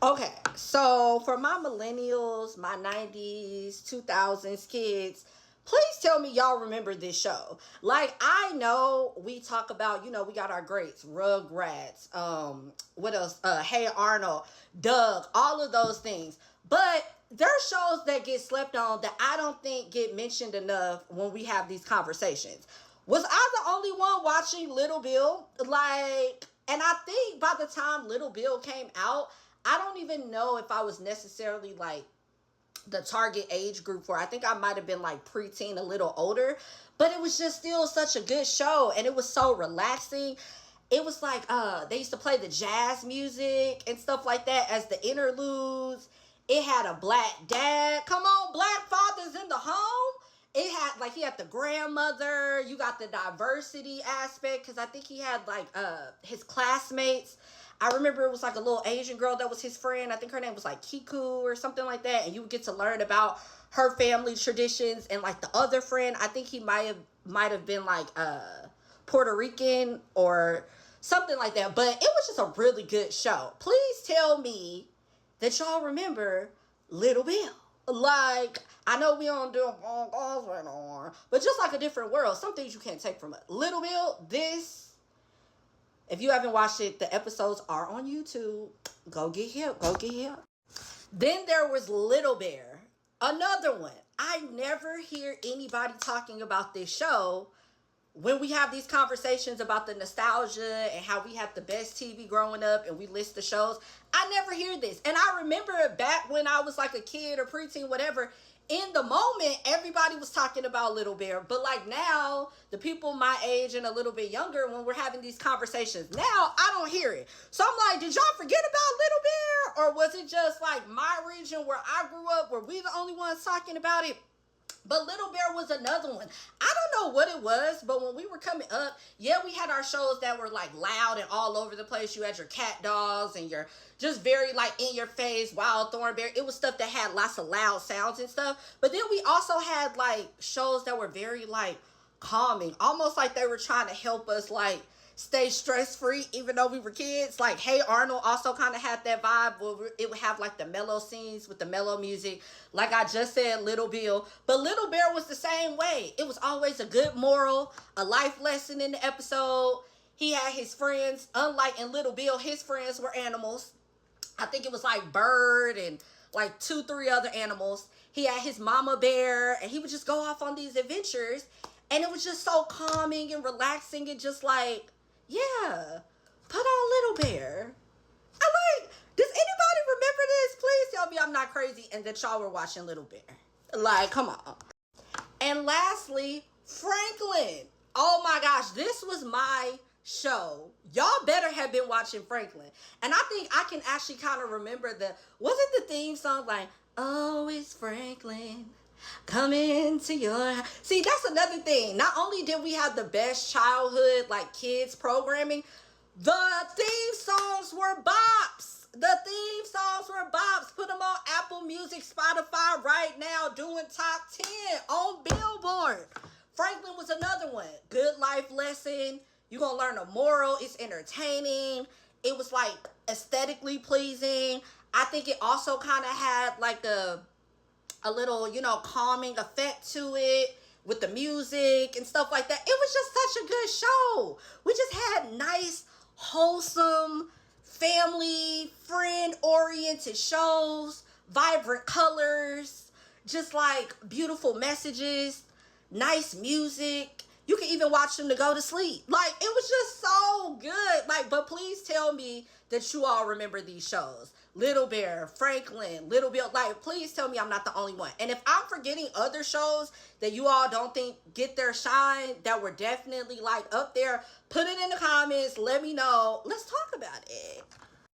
Okay, so for my millennials, my 90s, 2000s kids, please tell me y'all remember this show. Like, I know we talk about, we got our greats, Rugrats, what else? Hey Arnold, Doug, all of those things. But there are shows that get slept on that I don't think get mentioned enough when we have these conversations. Was I the only one watching Little Bill? Like, and I think by the time Little Bill came out, I don't even know if I was necessarily like the target age group for. I think I might have been like preteen, a little older, but it was just still such a good show and it was so relaxing. It was like they used to play the jazz music and stuff like that as the interludes. It had a black dad. Come on, black fathers in the home. It had like he had the grandmother. You got the diversity aspect because I think he had like his classmates. I remember it was like a little Asian girl that was his friend. I think her name was like Kiku or something like that. And you would get to learn about her family traditions. And like the other friend, I think he might have been like Puerto Rican or something like that. But it was just a really good show. Please tell me that y'all remember Little Bill. Like, I know we don't do phone calls right now, but just like a different world, some things you can't take from it. Little Bill, if you haven't watched it, the episodes are on YouTube. Go get him. Go get him. Then there was Little Bear, another one. I never hear anybody talking about this show when we have these conversations about the nostalgia and how we had the best TV growing up and we list the shows. I never hear this. And I remember back when I was like a kid or preteen, whatever, in the moment, everybody was talking about Little Bear. But like now, the people my age and a little bit younger, when we're having these conversations, now I don't hear it. So I'm like, did y'all forget about Little Bear? Or was it just like my region where I grew up, were we the only ones talking about it? But Little Bear was another one. I don't know what it was, but when we were coming up, yeah, we had our shows that were like loud and all over the place. You had your cat dogs and your just very like in your face, Wild Thornberry. It was stuff that had lots of loud sounds and stuff. But then we also had like shows that were very like calming, almost like they were trying to help us like stay stress-free even though we were kids. Like Hey Arnold also kind of had that vibe where it would have like the mellow scenes with the mellow music. Like I just said, Little Bill. But Little Bear was the same way. It was always a good moral, a life lesson in the episode. He had his friends. Unlike in Little Bill, his friends were animals. I think it was like Bird and like 2-3 other animals. He had his mama bear and he would just go off on these adventures. And it was just so calming and relaxing and just like, yeah, put on Little Bear. I like, does anybody remember this? Please tell me I'm not crazy and that y'all were watching Little Bear. Like, come on. And lastly, Franklin. Oh my gosh, this was my show. Y'all better have been watching Franklin. And I think I can actually kind of remember wasn't the theme song like, oh, it's Franklin coming to your house. See, that's another thing. Not only did we have the best childhood, like kids programming, the theme songs were bops. The theme songs were bops. Put them on Apple Music, Spotify right now, doing top 10 on Billboard. Franklin was another one. Good life lesson. You're going to learn a moral. It's entertaining. It was like aesthetically pleasing. I think it also kind of had like a little, calming effect to it with the music and stuff like that. It was just such a good show. We just had nice, wholesome, family, friend-oriented shows, vibrant colors, just like beautiful messages, nice music. You can even watch them to go to sleep. Like, it was just so good. Like, but please tell me that you all remember these shows. Little Bear, Franklin, Little Bill. Like, please tell me I'm not the only one. And if I'm forgetting other shows that you all don't think get their shine, that were definitely like up there, put it in the comments. Let me know. Let's talk about it.